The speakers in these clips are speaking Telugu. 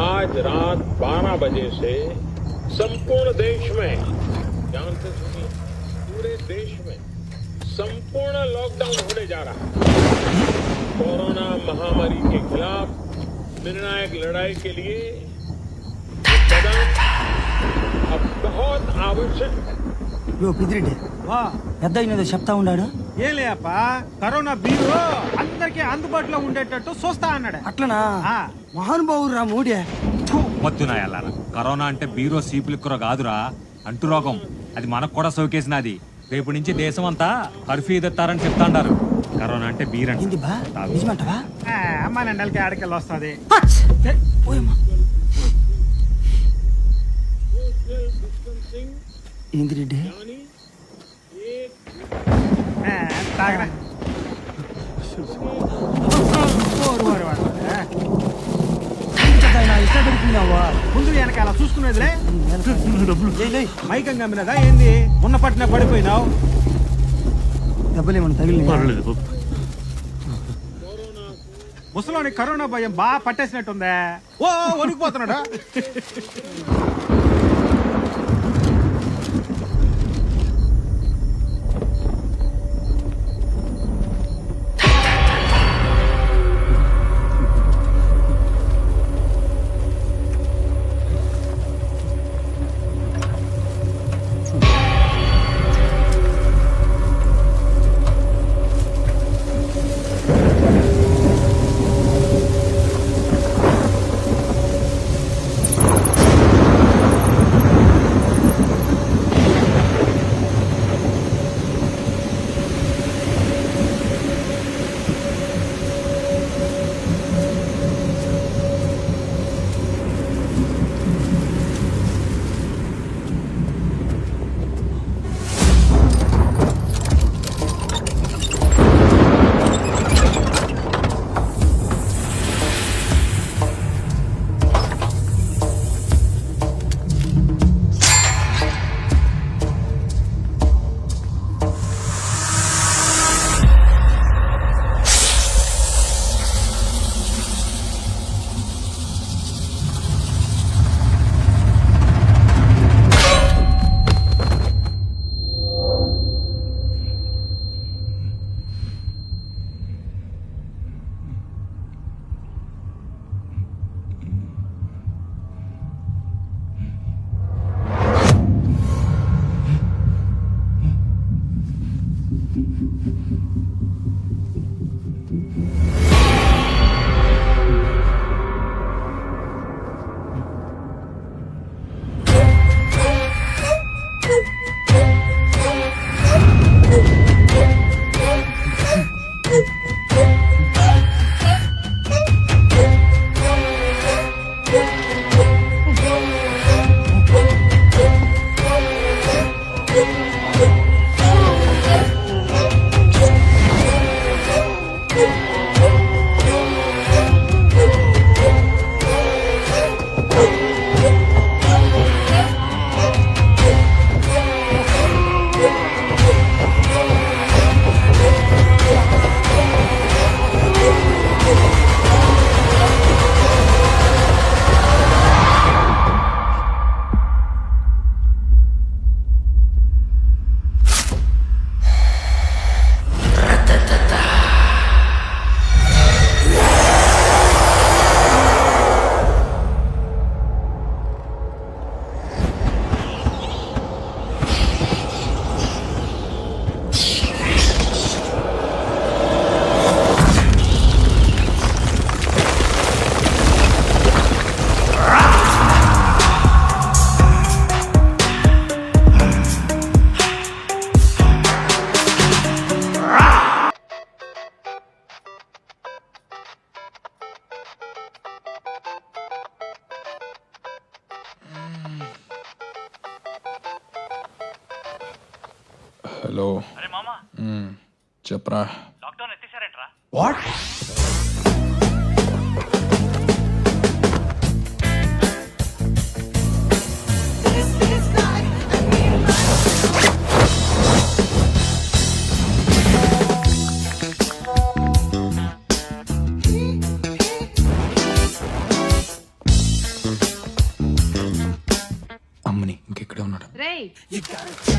आज रात 12 बजे से संपूर्ण देश में, ध्यान से सुनिए, पूरे देश में संपूर्ण लॉकडाउन होने जा रहा है। कोरोना महामारी के खिलाफ निर्णायक लड़ाई के लिए ये कदम अब बहुत आवश्यक है। యో పిదిరెడ్డి పెద్ద అయినదో చెప్తా ఉన్నాడు. ఏం లేప కరోనా బీరు అందరికి అందుబాటులో ఉండేటట్టు చూస్తా అన్నాడు. అట్లనా? ఆ. మహానుభావుడు రా మూడే. వద్దునా ఎల్లారా, కరోనా అంటే బీరో సీపులిక్కుర కాదురా, అంటు రోగం. అది మనకు కూడా సోకేసినది. రేపు నుంచి దేశం అంతా కర్ఫ్యూ ఎత్తారని చెప్తాండారు. కరోనా అంటే బీరండి. ఏంది బా నిజమంటవా? అమ్మ నెండలకి ఆడికెళ్ళి వస్తుంది. ఏంది రెడ్డి? తాగరా ఇట్లా దొరికినావా? ముందు వెనకాల చూసుకునేదిలే. మైకం గమ్మినదా ఏంది? ఉన్న పట్టిన పడిపోయినావు. డబ్బులేమన్నా తగిలి? ముసలోని కరోనా భయం బాగా పట్టేసినట్టుందే. ఓ వణికిపోతున్నాడా? హలో. అరే మామా, చెప్పరా. లాక్డౌన్ ఎత్తేసారేంట్రా? వాట్?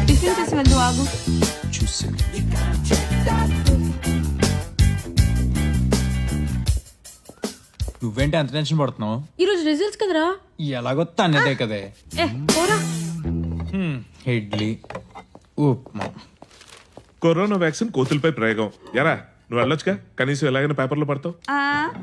టిఫిన్ చేసి వెళ్తూ ఆగు. చూసి నువ్వేంటి అంత టెన్షన్ పడుతున్నావు? ఈరోజు రిజల్ట్స్ కదరా. ఎలాగొత్తా అన్నదే కదే. పోరా. ఇడ్లీ ఉప్మా. కరోనా వ్యాక్సిన్ కోతులపై ప్రయోగం. ఎరా నువ్వు వెళ్ళొచ్చుగా, కనీసం ఎలాగైనా పేపర్లో పడతావు.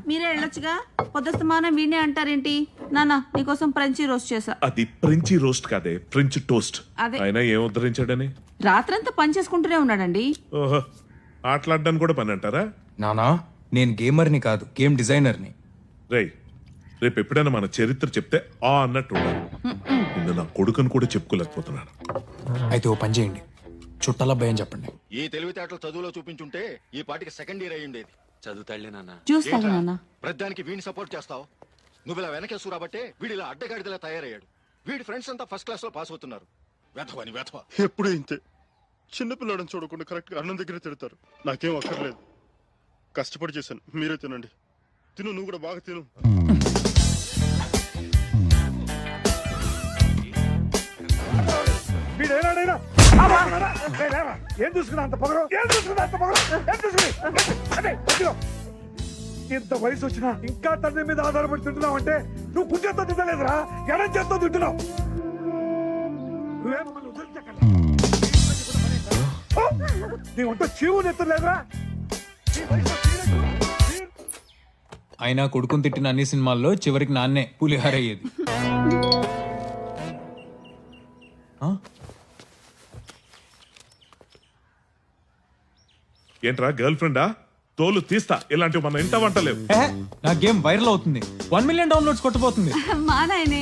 మీరే వెళ్ళొచ్చుగా. పొద్దుస్తమానం వీణే అంటారేంటి? నాన్న నీకోసం ఫ్రెంచి రోస్ట్ చేసా. అది ఫ్రెంచి రోస్ట్ కాదే, ఫ్రెంచ్ టోస్ట్. అదే. అయినా ఏం ఉద్ధరించాడని? రాత్రంతా పని చేసుకుంటూనే ఉన్నాడండి. ఓహో, ఆటలాడడానికి కూడా పని అంటారా? నానా నేను గేమర్ని కాదు, గేమ్ డిజైనర్ని. రేయ్, రేపు ఎప్పుడైనా మన చరిత్ర చెప్తే ఆ అన్నట్టు ఉండాలి. నిన్న నా కొడుకుని కూడా చెప్పుకోలేకపోతున్నాను. అయితే ఓ పని చేయండి, చుట్టాలబ్బాయి అని చెప్పండి. ఈ తెలివితేటలు చదువులో చూపించుంటే ఈ పాటికి సెకండ్ ఇయర్ అయి ఉండేది. చదువుతాడులే నాన్న. చూస్తాను నాన్న. ప్రతిదానికి వీడిని సపోర్ట్ చేస్తావు. నువ్వు ఇలా వెనకేసు రాబట్టే వీడు ఇలా అడ్డగాడిదలా తయారయ్యాడు. వీడి ఫ్రెండ్స్ అంతా ఫస్ట్ క్లాస్ లో పాస్ అవుతున్నారు. వెధవని వెధవ. ఎప్పుడు ఇంతే. చిన్నపిల్లడని చూడకుండా కరెక్ట్గా అన్నం దగ్గర తిడతారు. నాకేం అక్కర్లేదు, కష్టపడి చేశాను. మీరే తినండి. తిను, నువ్వు కూడా బాగా తిను. ఏం చూసుకున్నా అంత పొగరు? ఏం చూసుకున్నా అంత పొగరు? ఏం చూసుకుని? అదే, వదిలో. ఇంత వయసు వచ్చినా ఇంకా తండ్రి మీద ఆధారపడి తింటున్నావు అంటే నువ్వు కుర్చేతో తింటలేదురా, ఎడం చేత్తో తింటున్నావు. నువ్వేమో మమ్మల్ని వదిలించకండి. నీ ఒంట చీవు నెత్తలేదురా. అయినా కొడుకుని తిట్టిన అన్ని సినిమాల్లో చివరికి నాన్నే పులిహార అయ్యేది. ఏంట్రా గర్ల్ ఫ్రెండా? తోలు తీస్తా, ఇలాంటివి మన ఇంట వంటలేవు. నా గేమ్ వైరల్ అవుతుంది, 1 మిలియన్ డౌన్లోడ్స్ కొట్టబోతుంది. మా నాయనే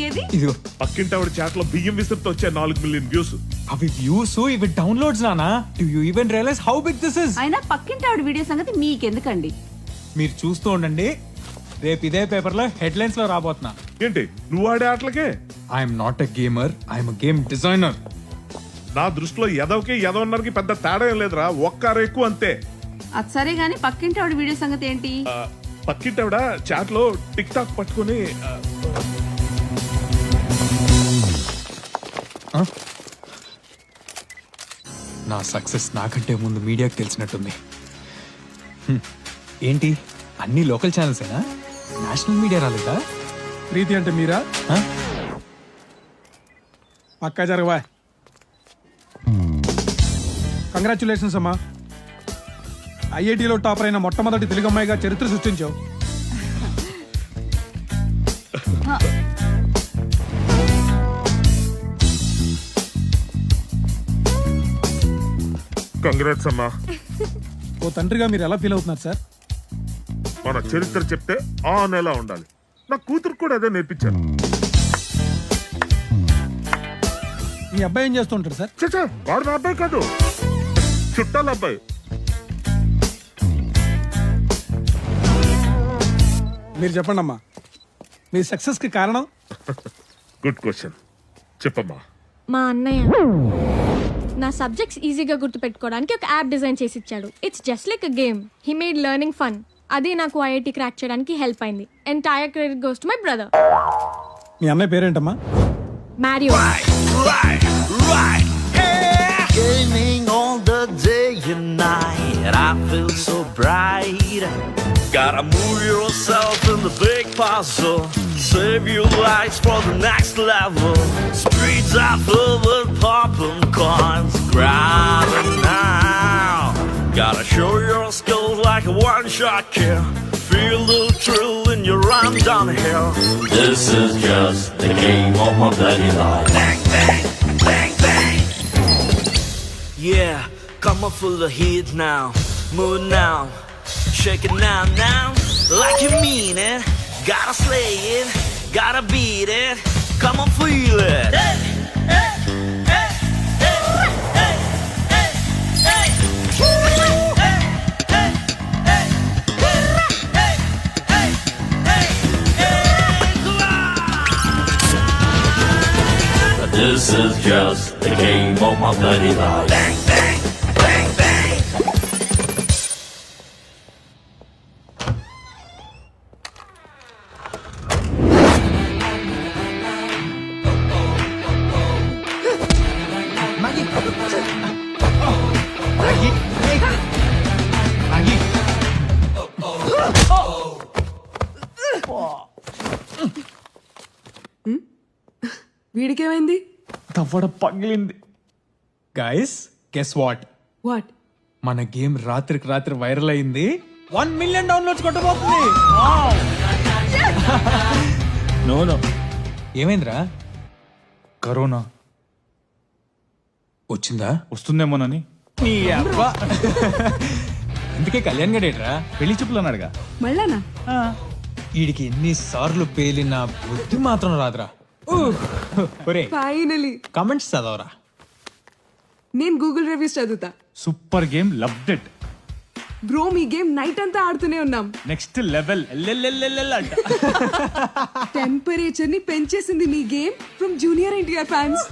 ఏది? ఇదిగో పక్కింటి ఆవిడ చాట్ లో బియ్యం విసిరితో వచ్చే 4 మిలియన్ వ్యూస్. అవి వ్యూస్, ఇవి డౌన్లోడ్స్. నానా do you even realise how big this is? అయినా పక్కింటి ఆవిడ వీడియో సంగతి మీకెందుకండి? మీరు చూస్తూ ఉండండి, రేపు ఇదే పేపర్ లో హెడ్లైన్స్ లో రాబోతున్నా. ఏంటి నువ్వు ఆడే ఆటలకే? I'm not a gamer, I'm game designer. నా దృష్టిలో ఎదవకి ఎదవన్నరకి పెద్ద తేడా ఏం లేదురా, ఒక్కరు ఎక్కువ అంతే. అది సరే గాని పక్కింటి ఆవిడ వీడియో సంగతి ఏంటి? పక్కింటి ఆవిడ చాట్ లో టిక్ టాక్ పట్టుకుని నా సక్సెస్ నాకంటే ముందు మీడియాకి తెలిసినట్టుంది. ఏంటి అన్ని లోకల్ ఛానల్సేనా? నేషనల్ మీడియా రాలేదా? ప్రీతి అంటే మీరా? పక్కా జరగవా. కంగ్రాచులేషన్స్ అమ్మా, ఐఐటిలో టాపర్ అయిన మొట్టమొదటి తెలుగు అమ్మాయిగా చరిత్ర సృష్టించావు. కంగ్రాట్స్ అమ్మా. ఓ తండ్రిగా మీరు ఎలా ఫీల్ అవుతున్నారు సార్? మన చరిత్ర చెప్తే ఆ నెలా ఉండాలి. నా కూతురు కూడా అదే నేర్పించాను. మీ అబ్బాయి ఏం చేస్తుంటాడు సార్? చచ్చా, వాడు నా అబ్బాయి కాదు, చుట్టాల అబ్బాయి. మీరు చెప్పండి అమ్మా, మీ సక్సెస్ కి కారణం? గుడ్ క్వశ్చన్, చెప్పమ్మా. మా అన్నయ్య నా సబ్జెక్ట్స్ ఈజీగా గుర్తుపెట్టుకోవడానికి ఒక యాప్ డిజైన్ చేసి ఇచ్చాడు. It's just like a game. He made learning fun. అదే నాకు ఐఐటి క్రాక్ చేయడానికి హెల్ప్ అయింది. Entire credit goes to my brother. మీ అన్నయ్య పేరేంటమ్మా? Mario. Gaming all the day and night, I feel so bright. Gotta move yourself in the big puzzle, save your lives for the next level. Streets are filled with popping coins, grab it now. Gotta show your skills like a one-shot kill. Feel the thrill when you run downhill. This is just the game of my bloody life. Bang, bang, bang, bang. Yeah, come on full of heat now. Move now. Shake it now, now. Like you mean it. Gotta slay it. Gotta beat it. Come on, feel it. Hey, hey, hey, hey, hey, hey, hey. Hey, hey, hey, hey, hey, hey, hey, hey. This is just the game of my bloody life. Bang, bang, bang, bang. వీడికేమైంది? తవ్వడ పగిలింది. Guys guess what? వాట్? మన గేమ్ రాత్రికి రాత్రి వైరల్ అయింది. 1 మిలియన్ డౌన్లోడ్స్ కొట్టబోతుంది. నో ఏమైందిరా? కరోనా వచ్చిందా? వస్తుందేమోనని. నీ అబ్బా. ఇందుకే కళ్యాణ్ గడేట్రా పెళ్లి చూపులు అన్నాడుగా. మళ్ళానా? వీడికి ఎన్నిసార్లు పేలిన బుద్ధి మాత్రం రాదురా. ఒరే ఫైనలీ కమెంట్స్ చదవరా. నేను గూగుల్ రివ్యూస్ చదువుతా. Super game, loved it. Bro మీ గేమ్ నైట్ అంతా ఆడుతూనే ఉన్నాం. నెక్స్ట్ లెవెల్ అంట. టెంపరేచర్ ని పెంచేసింది మీ game from junior NTR fans.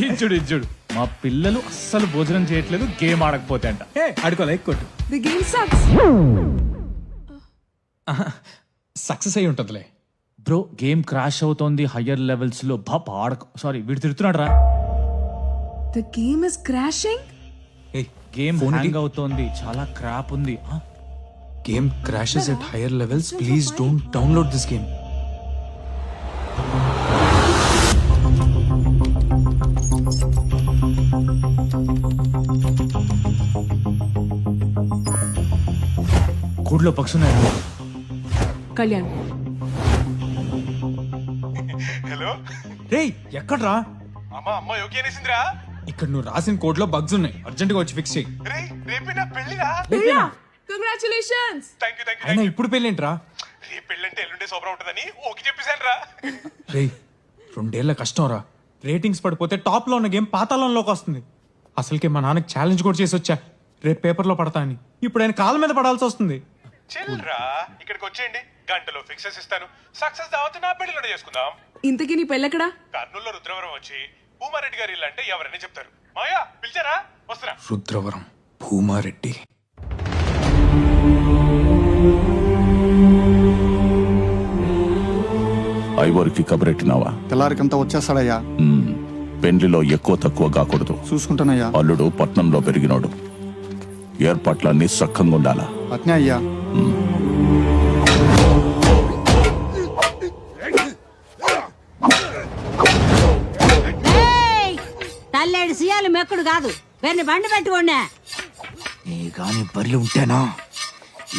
ఇచ్చుడు మా పిల్లలు అస్సలు భోజనం చేయట్లేదు గేమ్ ఆడకపోతే అంట. అడుకో లైక్ కొట్టు. The game sucks. సక్సెస్ అయి ఉంటుందిలే. బ్రో గేమ్ క్రాష్ అవుతోంది హయ్యర్ లెవెల్స్ లో. సారీ వీడు తిడుతున్నాడు రా. The game is crashing. Game hang అవుతోంది, చాలా క్రాప్ ఉంది. Game crashes at higher levels. Please don't download this game. కూడ్లో పక్షున్నాయి. కళ్యాణ్ రేయ్ ఎక్కడ్రా? అమ్మా అమ్మ యోగి అనేసిందిరా. ఇక్కడ నువ్వు రాసిన కోడ్ లో బగ్స్ ఉన్నాయి. అర్జెంట్ గా వచ్చి ఫిక్స్ చేయి. రేపే నా పెళ్లిరా. కంగ్రాచులేషన్స్. థ్యాంక్ యూ అయినా ఇప్పుడు పెళ్ళేంట్రా? రేపు పెళ్ళంటే ఎల్లుండే శోభనం ఉంటుందని ఓకే చెప్పేశాను రా. రేయ్ 2 ఏళ్ల కష్టం రా. రేటింగ్స్ పడిపోతే టాప్ లో ఉన్న గేమ్ పాతాళంలోకి వస్తుంది. అసలుకే మా నాన్నకి ఛాలెంజ్ కూడా చేసి వచ్చా రేపు పేపర్లో పడతా అని. ఇప్పుడు ఆయన కాళ్ళ మీద పడాల్సి వస్తుంది. చెల్రా ఇక్కడికి వచ్చేయండి, గంటలో ఫిక్సెస్ ఇస్తాను. సక్సెస్ దావత్ నా పెళ్లిలోనే చేసుకుందాం. ఇంతకీ నీ పెళ్ళెక్కడా? కర్నూలులో రుద్రవరం వచ్చి భూమారెడ్డి గారి ఇల్లు అంటే ఎవరని చెప్తారు. మాయా పిలిచారా? వస్తున్నా. రుద్రవరం భూమారెడ్డి. ఐవరికి కబరెట్టినావా? తెల్లారికంతా వచ్చేస్తాడయ్యా. పెండ్లిలో ఎక్కువ తక్కువ కాకూడదు. చూసుకుంటానయ్యా. అల్లుడు పట్నంలో పెరిగినోడు. ఏర్పాట్లన్నీ సక్కంగా ఉండాలా. అట్నే అయ్యా. తల్లేడు సియాలు మెక్కుడు కాదు, వెన్ని బండి పెట్టుకోండి. నీ గాని బర్రెలు ఉంటేనా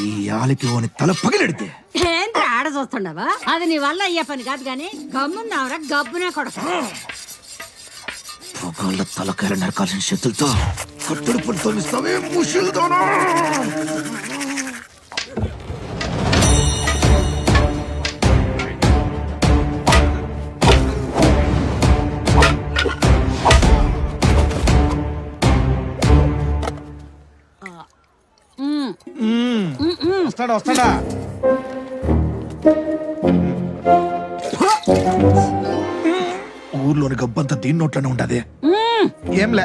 ఈ ఆలికి ఓని తల పగిలెడితే. ఏంటి ఆడ చూస్తుండవా? అది నీ వల్ల అయ్యే పని కాదు గాని గమ్మున్నావురా గబ్బునే కొడక. పొగాళ్ళ తలకాయలు నరకాల్సిన చేతులతో కట్టుడు పడి తోలిస్తావే ముషులుతోనా? వస్తాడా? ఊర్లోని గబ్బంతా దీని నోట్లోనే ఉండదే. ఏంలే.